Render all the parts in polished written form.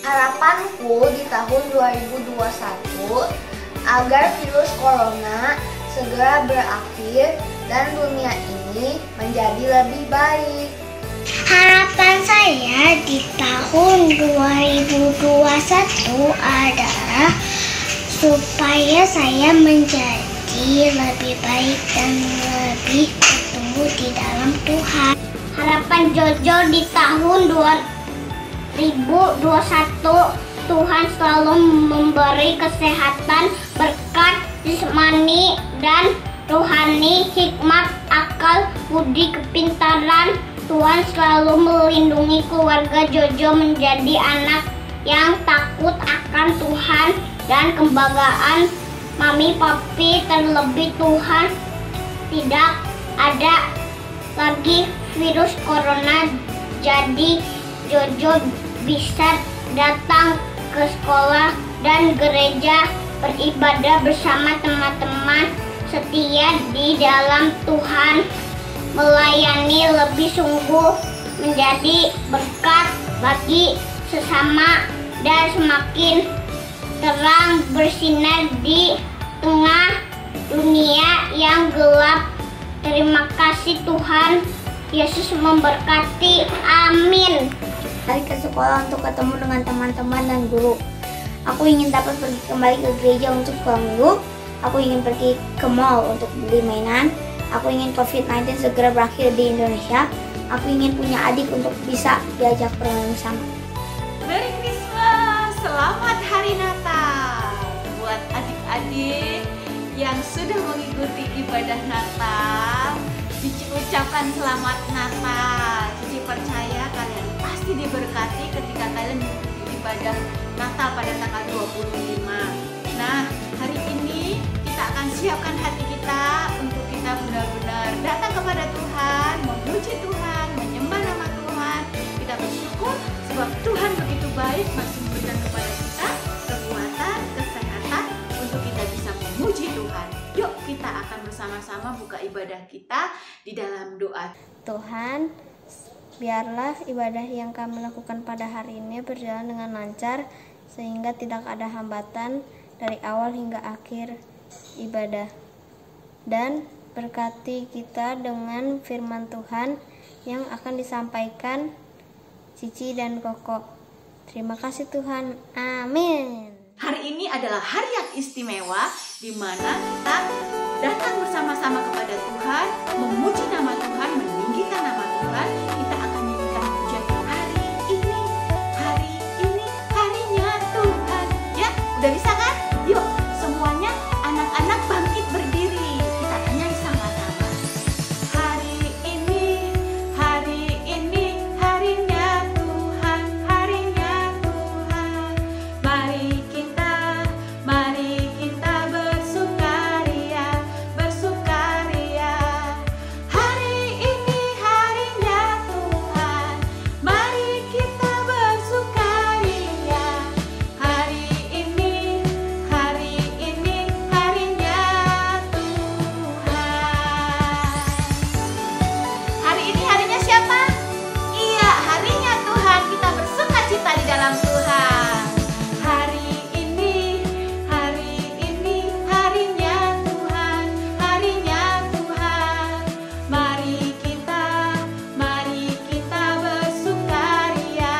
Harapanku di tahun 2021 agar virus corona segera berakhir dan dunia ini menjadi lebih baik. Harapan saya di tahun 2021 adalah supaya saya menjadi lebih baik dan lebih bertumbuh di dalam Tuhan. Harapan Jojo di tahun 2021, Tuhan selalu memberi kesehatan, berkat jasmani dan rohani, hikmat, akal, budi, kepintaran. Tuhan selalu melindungi keluarga Jojo menjadi anak yang takut akan Tuhan dan kebanggaan mami papi. Terlebih Tuhan tidak ada lagi virus corona, jadi Jojo bisa datang ke sekolah dan gereja, beribadah bersama teman-teman setia di dalam Tuhan, melayani lebih sungguh, menjadi berkat bagi sesama dan semakin terang bersinar di tengah dunia yang gelap. Terima kasih Tuhan Yesus memberkati. Amin. Balik ke sekolah untuk ketemu dengan teman-teman dan guru. Aku ingin dapat pergi kembali ke gereja untuk sekolah minggu. Aku ingin pergi ke mall untuk beli mainan. Aku ingin COVID-19 segera berakhir di Indonesia. Aku ingin punya adik untuk bisa diajak bermain bersama. Merry Christmas! Selamat Hari Natal buat adik-adik yang sudah mengikuti ibadah Natal. Cici ucapkan selamat Natal. Cici percaya kalian pasti diberkati ketika kalian mengikuti ibadah Natal pada tanggal 25. Nah, hari ini kita akan siapkan hati kita untuk kita benar-benar datang kepada Tuhan, memuji Tuhan, menyembah nama Tuhan. Kita bersyukur sebab Tuhan begitu baik, masih memberikan kepada kita kekuatan, kesehatan untuk kita bisa memuji Tuhan. Yuk kita akan bersama-sama buka ibadah kita di dalam doa. Tuhan, biarlah ibadah yang kami lakukan pada hari ini berjalan dengan lancar, sehingga tidak ada hambatan dari awal hingga akhir ibadah. Dan berkati kita dengan firman Tuhan yang akan disampaikan Cici dan Koko. Terima kasih Tuhan. Amin. Hari ini adalah hari yang istimewa di mana kita datang bersama-sama kepada Tuhan, memuji nama Tuhan, meninggikan nama Tuhan. Kita akan nyanyikan pujian hari ini harinya Tuhan. Ya, udah bisa kan? Yuk, semuanya anak-anak bangkit berdiri. Kita akan nyanyi sama-sama. Hari ini harinya Tuhan, harinya Tuhan. Mari kita bersukaria. Hari ini harinya Tuhan. Mari kita bersukaria. Hari ini harinya Tuhan. Hari ini harinya siapa? Iya, harinya Tuhan. Kita bersukacita di dalam Tuhan. Hari ini harinya Tuhan, harinya Tuhan. Mari kita bersukaria.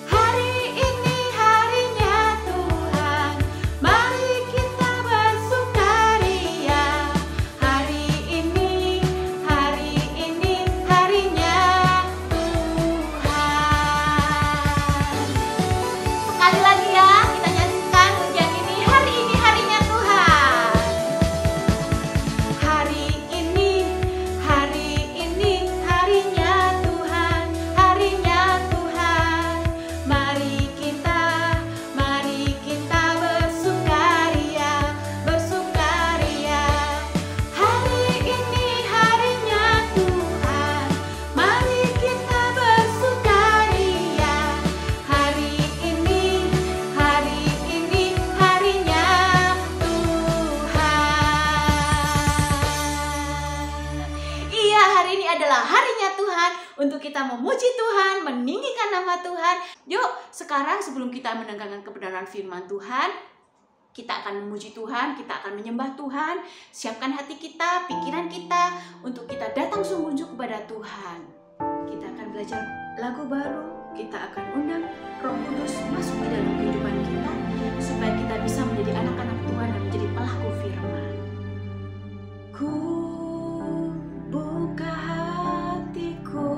Hari ini harinya Tuhan. Mari kita bersukaria. Hari ini harinya Tuhan. Sekali lagi ya, kita nyanyikan pujian ini. Hari ini harinya Tuhan. Hari ini harinya Tuhan, harinya Tuhan. Mari kita bersukaria. Hari ini harinya Tuhan. Mari kita bersukaria. Hari ini harinya Tuhan. Iya, hari ini adalah harinya Tuhan. untuk kita memuji Tuhan, meninggikan nama Tuhan. Yuk, sekarang sebelum kita mendengarkan kebenaran firman Tuhan, kita akan memuji Tuhan, kita akan menyembah Tuhan. Siapkan hati kita, pikiran kita, untuk kita datang sungguh-sungguh kepada Tuhan. Kita akan belajar lagu baru, kita akan undang Roh Kudus masuk di dalam kehidupan kita, supaya kita bisa menjadi anak-anak Tuhan dan menjadi pelaku firman. Ku buka hatiku,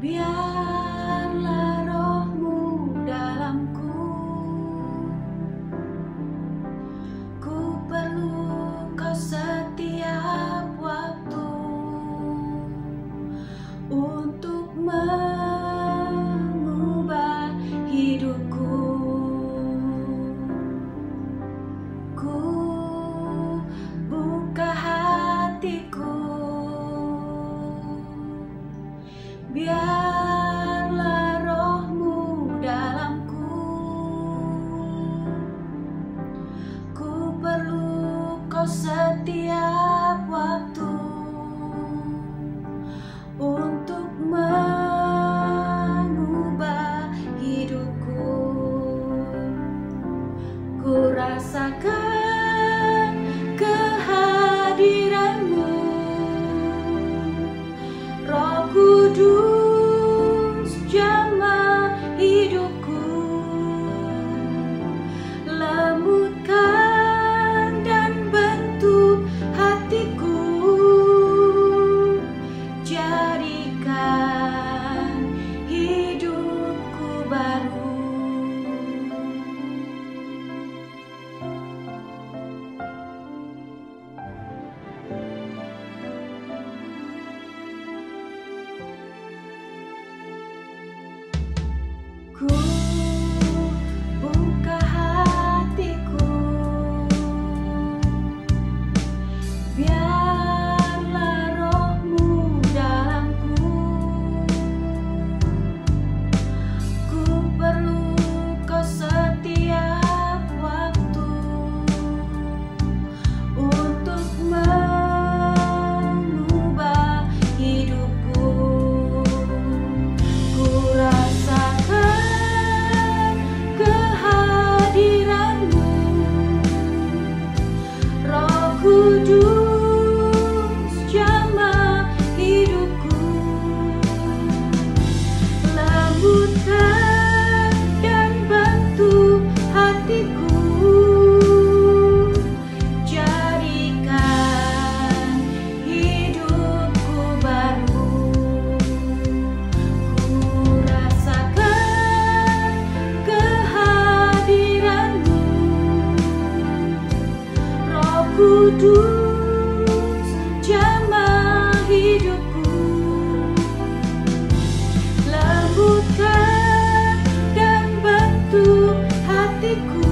biarlah Roh-Mu dalamku. Ku perlu Kau setiap waktu untuk mengubah hidupku. Ku buka hatiku, biarlah Roh-Mu dalamku. Ku perlu Kau setiap waktu untuk mengubah hidupku. Ku rasakan kehadiran-Mu, Roh Kudus jamah hidupku. Lembutkan dan bentuk hatiku, jadikan hidupku baru. Ku buka hatiku, biarlah Roh-Mu dalamku. Ku perlu Kau setiap waktu untuk mengubah hidupku. Ku rasakan kehadiran-Mu, Roh Kudus jamah hidupku. Lembutkan dan bentuk hatiku, jadikan hidupku baru. Ku rasakan kehadiran-Mu, Roh Kudus jamah hidupku. Lembutkan dan bentuk hatiku,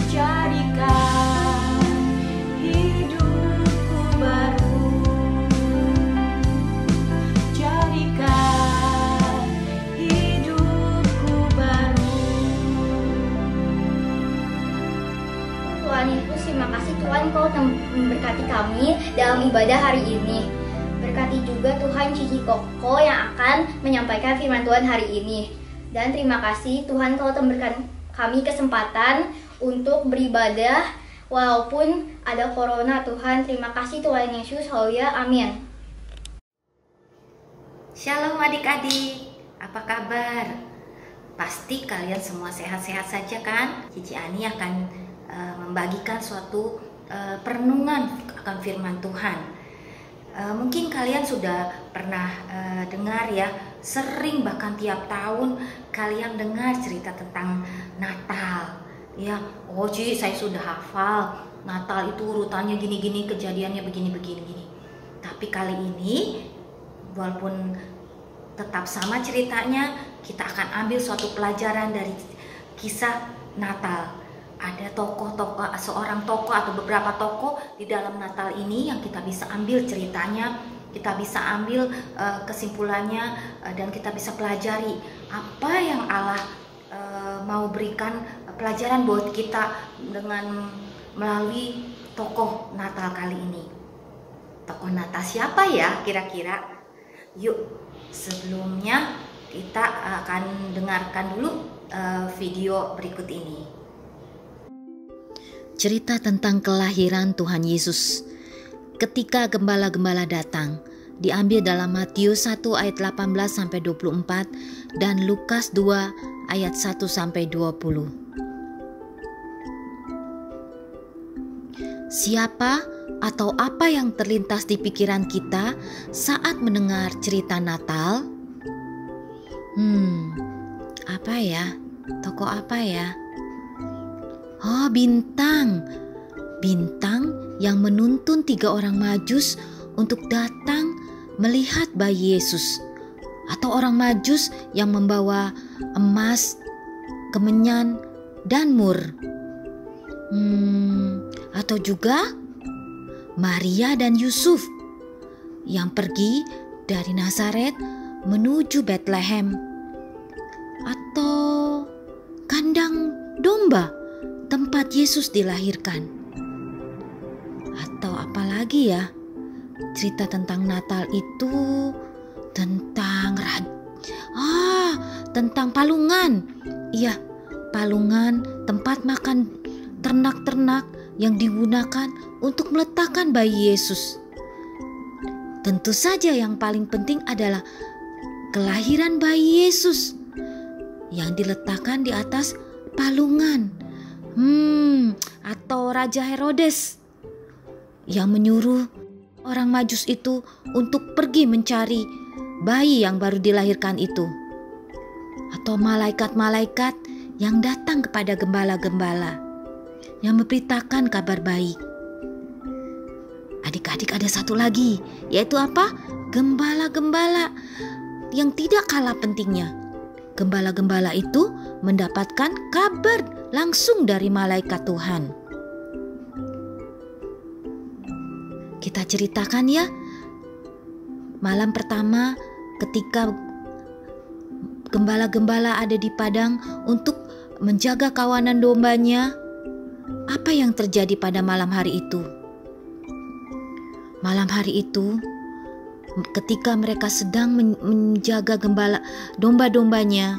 jadikan hidupku baru. Jadikan hidupku baru. Tuhan Yesus, terima kasih Tuhan Kau telah memberkati kami dalam ibadah hari ini. Berkati juga Tuhan Cici Koko yang akan menyampaikan firman Tuhan hari ini. Dan terima kasih Tuhan Kau telah memberikan kami kesempatan untuk beribadah walaupun ada corona Tuhan. Terima kasih Tuhan Yesus, haleluya, amin. Shalom adik-adik, apa kabar? Pasti kalian semua sehat-sehat saja kan? Cici Ani akan membagikan suatu perenungan akan firman Tuhan. Mungkin kalian sudah pernah dengar ya, sering bahkan tiap tahun kalian dengar cerita tentang Natal. Ya, oh Ci, saya sudah hafal Natal itu urutannya gini-gini, kejadiannya begini-begini. Tapi kali ini walaupun tetap sama ceritanya, kita akan ambil suatu pelajaran dari kisah Natal. Ada tokoh-tokoh, seorang tokoh atau beberapa tokoh di dalam Natal ini yang kita bisa ambil ceritanya, kita bisa ambil kesimpulannya, dan kita bisa pelajari apa yang Allah mau berikan pelajaran buat kita dengan melalui tokoh Natal kali ini. tokoh Natal siapa ya kira-kira? Yuk, sebelumnya kita akan dengarkan dulu video berikut ini. Cerita tentang kelahiran Tuhan Yesus ketika gembala-gembala datang diambil dalam Matius 1 ayat 18-24 dan Lukas 2 ayat 1-20. Siapa atau apa yang terlintas di pikiran kita saat mendengar cerita Natal? Apa ya? Tokoh apa ya? Oh, bintang. Bintang yang menuntun 3 orang Majus untuk datang melihat bayi Yesus. Atau orang Majus yang membawa emas, kemenyan, dan mur. Atau juga Maria dan Yusuf yang pergi dari Nazaret menuju Bethlehem. Atau kandang domba tempat Yesus dilahirkan. Atau apa lagi ya? Cerita tentang Natal itu tentang tentang palungan. Iya, palungan tempat makan ternak-ternak yang digunakan untuk meletakkan bayi Yesus. Tentu saja yang paling penting adalah kelahiran bayi Yesus yang diletakkan di atas palungan. Atau Raja Herodes yang menyuruh orang Majus itu untuk pergi mencari bayi yang baru dilahirkan itu. Atau malaikat-malaikat yang datang kepada gembala-gembala yang memberitakan kabar baik. Adik-adik, ada satu lagi, yaitu apa? Gembala-gembala yang tidak kalah pentingnya. Gembala-gembala itu mendapatkan kabar langsung dari malaikat Tuhan. Kita ceritakan ya, malam pertama ketika gembala-gembala ada di padang untuk menjaga kawanan dombanya, apa yang terjadi pada malam hari itu? Malam hari itu, ketika mereka sedang menjaga domba-dombanya,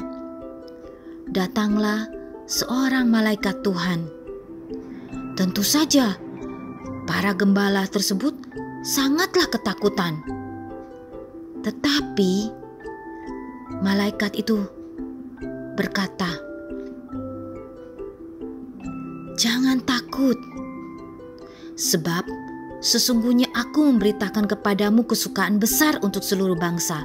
datanglah seorang malaikat Tuhan. Tentu saja para gembala tersebut sangatlah ketakutan. Tetapi malaikat itu berkata, "Jangan takut, sebab sesungguhnya aku memberitakan kepadamu kesukaan besar untuk seluruh bangsa.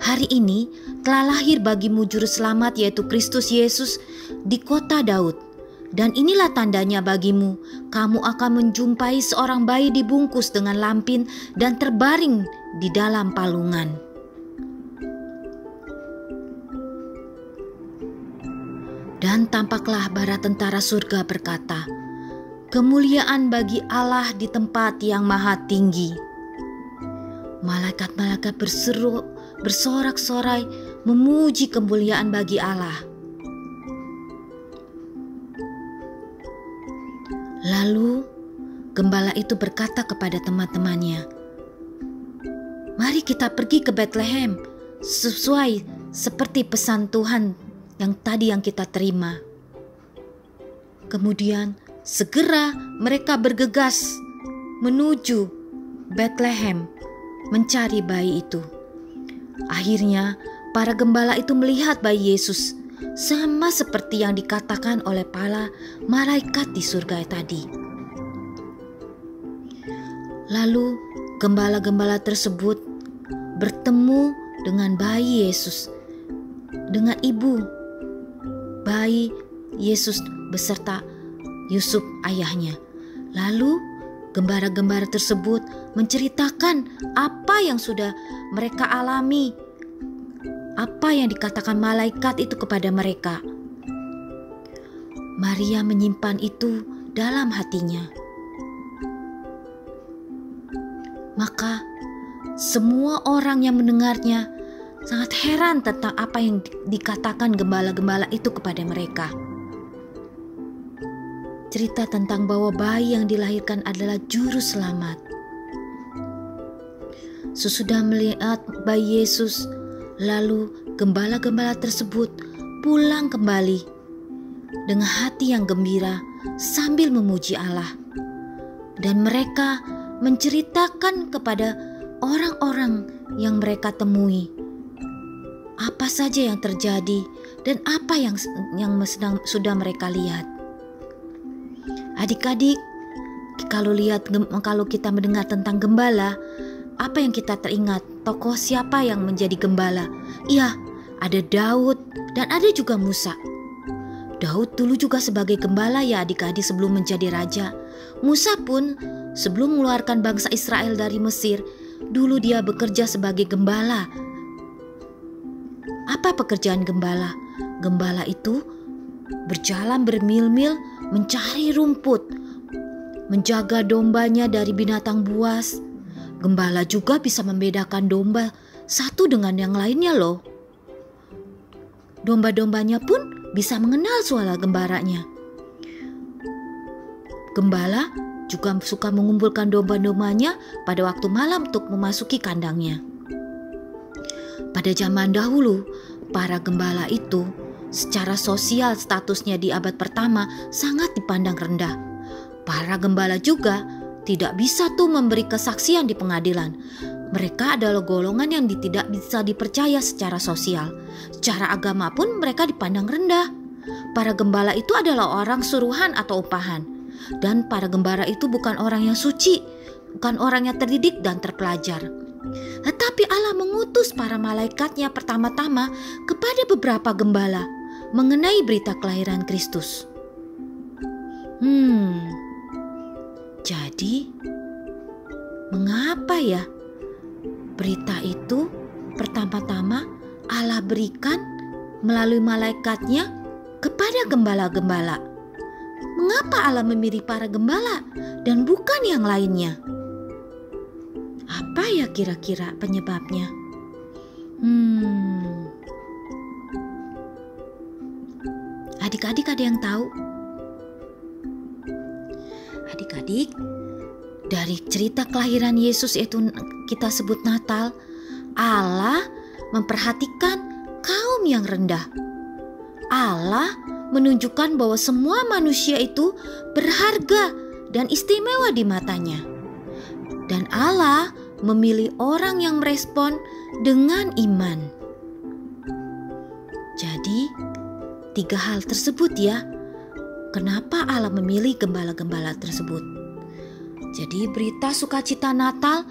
Hari ini telah lahir bagimu juru selamat, yaitu Kristus Yesus di kota Daud. Dan inilah tandanya bagimu, kamu akan menjumpai seorang bayi dibungkus dengan lampin dan terbaring di dalam palungan." Dan tampaklah bara tentara surga berkata, "Kemuliaan bagi Allah di tempat yang maha tinggi." Malaikat-malaikat bersorak-sorai memuji kemuliaan bagi Allah. Lalu gembala itu berkata kepada teman-temannya, "Mari kita pergi ke Bethlehem sesuai seperti pesan Tuhan yang kita terima." Kemudian segera mereka bergegas menuju Bethlehem mencari bayi itu. Akhirnya para gembala itu melihat bayi Yesus sama seperti yang dikatakan oleh para malaikat di surga tadi. Lalu gembala-gembala tersebut bertemu dengan bayi Yesus, dengan ibu bayi Yesus beserta Yusuf ayahnya. Lalu gembala-gembala tersebut menceritakan apa yang sudah mereka alami, apa yang dikatakan malaikat itu kepada mereka. Maria menyimpan itu dalam hatinya. Maka semua orang yang mendengarnya sangat heran tentang apa yang dikatakan gembala-gembala itu kepada mereka. Cerita tentang bahwa bayi yang dilahirkan adalah juru selamat. sesudah melihat bayi Yesus, lalu gembala-gembala tersebut pulang kembali dengan hati yang gembira sambil memuji Allah. Dan mereka menceritakan kepada orang-orang yang mereka temui apa saja yang terjadi dan apa yang sudah mereka lihat. Adik-adik, kalau kita mendengar tentang gembala, apa yang kita teringat? Tokoh siapa yang menjadi gembala? Iya, ada Daud dan ada juga Musa. Daud dulu juga sebagai gembala ya adik-adik sebelum menjadi raja. Musa pun sebelum mengeluarkan bangsa Israel dari Mesir, dulu dia bekerja sebagai gembala. Apa pekerjaan gembala? Gembala itu berjalan bermil-mil mencari rumput, menjaga dombanya dari binatang buas. Gembala juga bisa membedakan domba satu dengan yang lainnya loh. Domba-dombanya pun bisa mengenal suara gembalanya. Gembala juga suka mengumpulkan domba-dombanya pada waktu malam untuk memasuki kandangnya. Pada zaman dahulu, para gembala itu secara sosial statusnya di abad pertama sangat dipandang rendah. Para gembala juga tidak bisa tuh memberi kesaksian di pengadilan. Mereka adalah golongan yang tidak bisa dipercaya secara sosial. Secara agama pun mereka dipandang rendah. Para gembala itu adalah orang suruhan atau upahan. Dan para gembala itu bukan orang yang suci, bukan orang yang terdidik dan terpelajar. Tetapi Allah mengutus para malaikatnya pertama-tama kepada beberapa gembala mengenai berita kelahiran Kristus. Jadi, mengapa ya berita itu pertama-tama Allah berikan melalui malaikatnya kepada gembala-gembala? Mengapa Allah memilih para gembala dan bukan yang lainnya? Apa ya kira-kira penyebabnya? Adik-adik ada yang tahu? Adik-adik, dari cerita kelahiran Yesus yaitu kita sebut Natal, Allah memperhatikan kaum yang rendah. Allah menunjukkan bahwa semua manusia itu berharga dan istimewa di matanya. Dan Allah memilih orang yang merespon dengan iman. Jadi, 3 hal tersebut ya. Kenapa Allah memilih gembala-gembala tersebut? Jadi berita sukacita Natal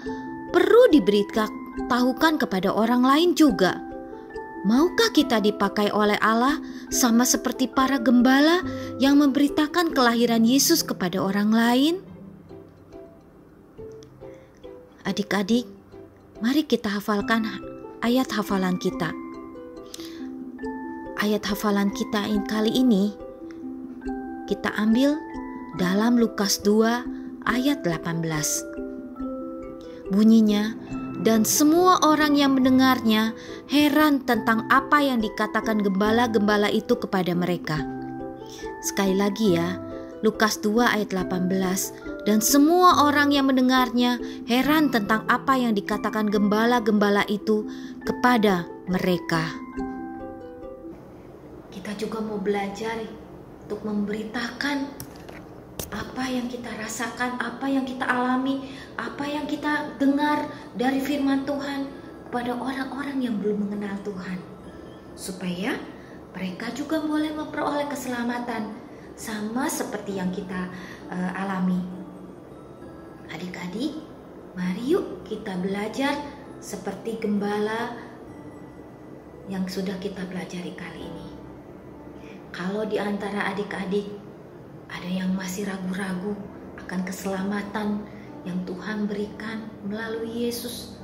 perlu diberitahukan kepada orang lain juga. Maukah kita dipakai oleh Allah sama seperti para gembala yang memberitakan kelahiran Yesus kepada orang lain? Adik-adik, mari kita hafalkan ayat hafalan kita. Ayat hafalan kita kali ini kita ambil dalam Lukas 2 ayat 18. Bunyinya, dan semua orang yang mendengarnya heran tentang apa yang dikatakan gembala-gembala itu kepada mereka. Sekali lagi ya, Lukas 2 ayat 18. Dan semua orang yang mendengarnya heran tentang apa yang dikatakan gembala-gembala itu kepada mereka. Kita juga mau belajar untuk memberitakan apa yang kita rasakan, apa yang kita alami, apa yang kita dengar dari firman Tuhan kepada orang-orang yang belum mengenal Tuhan, supaya mereka juga boleh memperoleh keselamatan sama seperti yang kita alami. Adik-adik, mari yuk kita belajar seperti gembala yang sudah kita pelajari kali ini. Kalau di antara adik-adik ada yang masih ragu-ragu akan keselamatan yang Tuhan berikan melalui Yesus,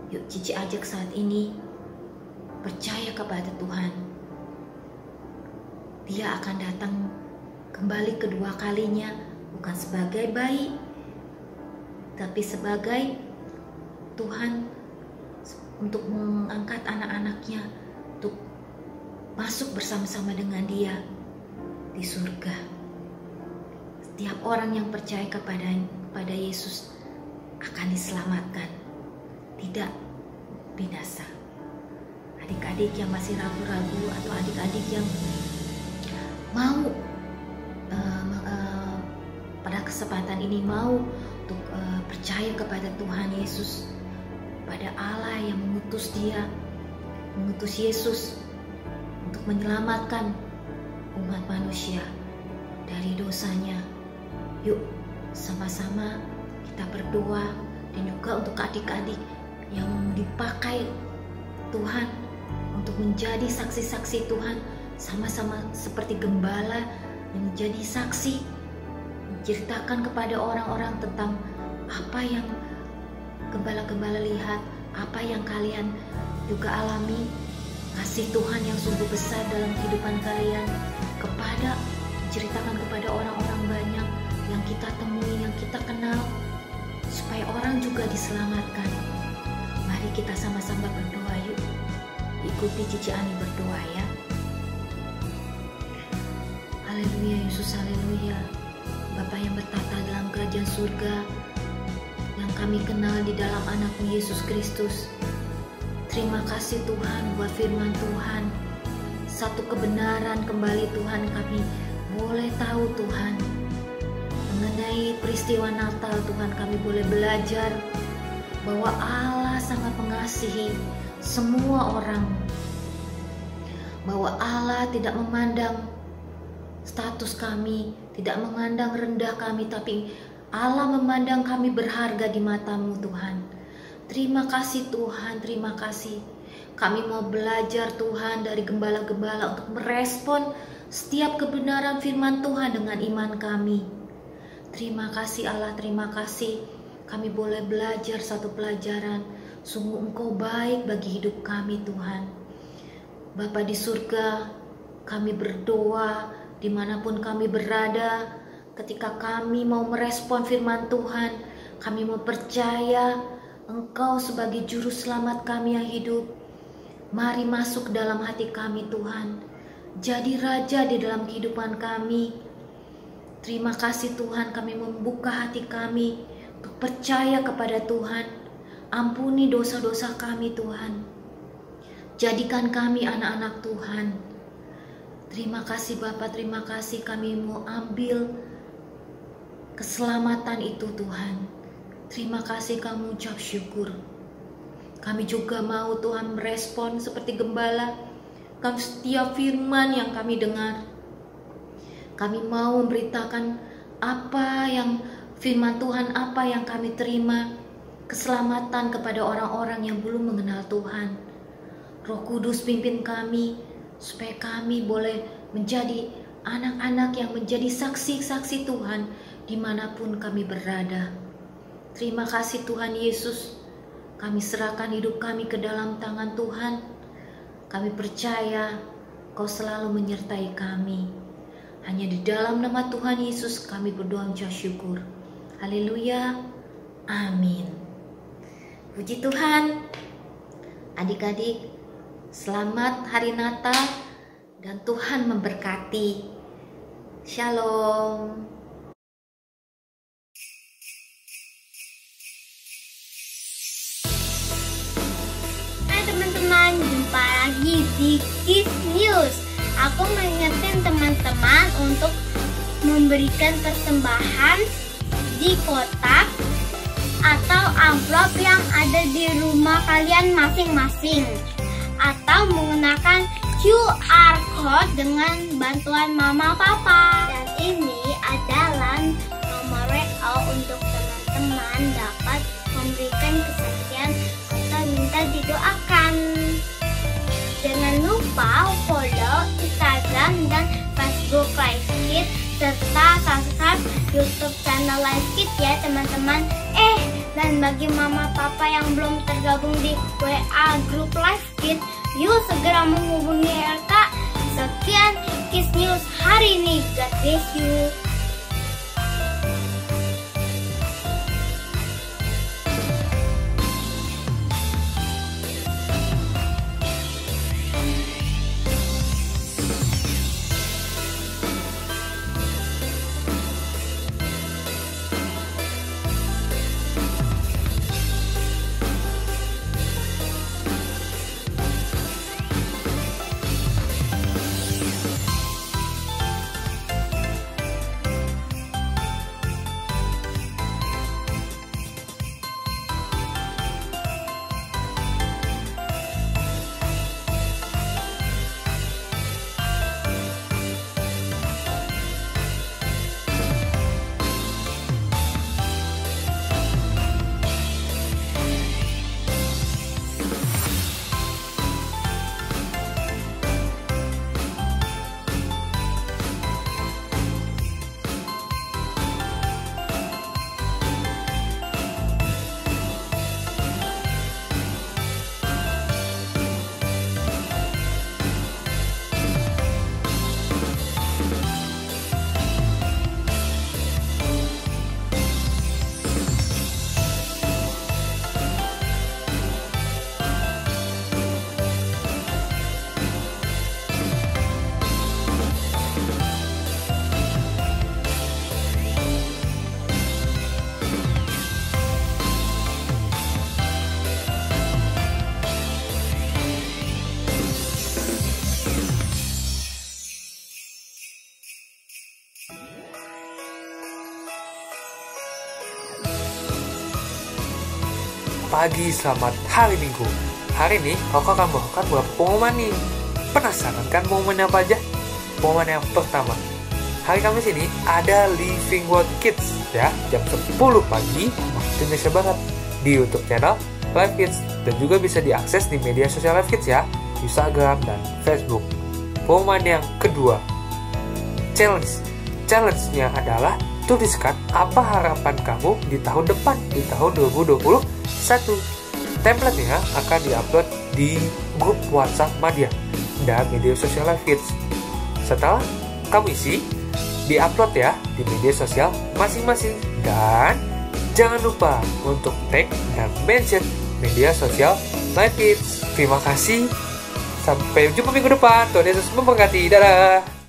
yuk Cici ajak saat ini percaya kepada Tuhan. Dia akan datang kembali kedua kalinya, bukan sebagai bayi, tapi sebagai Tuhan untuk mengangkat anak-anaknya untuk masuk bersama-sama dengan Dia di surga. Setiap orang yang percaya kepada Yesus akan diselamatkan. tidak binasa. Adik-adik yang masih ragu-ragu atau adik-adik yang mau pada kesempatan ini mau untuk percaya kepada Tuhan Yesus, pada Allah yang mengutus Yesus untuk menyelamatkan umat manusia dari dosanya. Yuk sama-sama kita berdoa, dan juga untuk adik-adik yang dipakai Tuhan untuk menjadi saksi-saksi Tuhan, sama-sama seperti gembala yang menjadi saksi, menceritakan kepada orang-orang tentang apa yang gembala-gembala lihat, apa yang kalian juga alami, kasih Tuhan yang sungguh besar dalam kehidupan kalian, menceritakan kepada orang-orang banyak yang kita temui, yang kita kenal, supaya orang juga diselamatkan. Mari kita sama-sama berdoa yuk. Ikuti Cici Ani berdoa ya. Haleluya Yesus, haleluya. Bapa yang bertata dalam kerajaan surga, yang kami kenal di dalam anak-Mu Yesus Kristus. Terima kasih Tuhan buat firman Tuhan. Satu kebenaran kembali Tuhan, kami boleh tahu Tuhan mengenai peristiwa Natal. Tuhan, kami boleh belajar bahwa Allah sangat mengasihi semua orang, bahwa Allah tidak memandang status kami, tidak memandang rendah kami, tapi Allah memandang kami berharga di mata-Mu Tuhan. Terima kasih Tuhan, terima kasih. Kami mau belajar Tuhan dari gembala-gembala untuk merespon setiap kebenaran firman Tuhan dengan iman kami. Terima kasih Allah, terima kasih. Kami boleh belajar satu pelajaran. Sungguh Engkau baik bagi hidup kami Tuhan. Bapa di surga, kami berdoa dimanapun kami berada, ketika kami mau merespon firman Tuhan, kami mau percaya Engkau sebagai juru selamat kami yang hidup. Mari masuk dalam hati kami Tuhan, jadi raja di dalam kehidupan kami. Terima kasih Tuhan, kami membuka hati kami untuk percaya kepada Tuhan. Ampuni dosa-dosa kami Tuhan, jadikan kami anak-anak Tuhan. Terima kasih Bapa, terima kasih, kami mau ambil keselamatan itu Tuhan. Terima kasih, kami ucap syukur. Kami juga mau Tuhan merespon seperti gembala, kami setiap firman yang kami dengar. Kami mau memberitakan apa yang firman Tuhan, apa yang kami terima, keselamatan kepada orang-orang yang belum mengenal Tuhan. Roh Kudus pimpin kami, supaya kami boleh menjadi anak-anak yang menjadi saksi-saksi Tuhan dimanapun kami berada. Terima kasih Tuhan Yesus, kami serahkan hidup kami ke dalam tangan Tuhan. Kami percaya Kau selalu menyertai kami. Hanya di dalam nama Tuhan Yesus kami berdoa ucap syukur. Haleluya, amin. Puji Tuhan. Adik-adik, selamat hari Natal dan Tuhan memberkati. Shalom. Hai teman-teman, jumpa lagi di Kids News. Aku mengingatkan teman-teman untuk memberikan persembahan di kotak atau amplop yang ada di rumah kalian masing-masing, atau menggunakan QR code dengan bantuan mama papa. Dan ini adalah nomor WA untuk teman-teman dapat memberikan kesaksian atau minta didoakan. Jangan lupa follow Instagram dan Facebook Live Kids, serta subscribe YouTube channel Live Kids ya teman-teman. Dan bagi mama papa yang belum tergabung di WA grup Live Kids, yuk segera menghubungi RK. Sekian Kids News hari ini. God bless you. pagi, selamat hari Minggu. Hari ini Koko akan membawakan beberapa pengumuman nih. Penasaran kan pengumuman apa aja? Pengumuman yang pertama, hari Kamis ini ada Living World Kids ya, jam 10 pagi waktu Indonesia Barat di YouTube channel Live Kids, dan juga bisa diakses di media sosial Live Kids ya, Instagram dan Facebook. Pengumuman yang kedua, challenge-nya adalah tuliskan apa harapan kamu di tahun depan, di tahun 2021. Template-nya akan diupload di grup WhatsApp Madya dan media sosial Live Kids. Setelah kamu isi, diupload ya di media sosial masing-masing. Dan jangan lupa untuk tag dan mention media sosial Live Kids. Terima kasih. Sampai jumpa minggu depan. Tuhan Yesus memberkati. Dadah.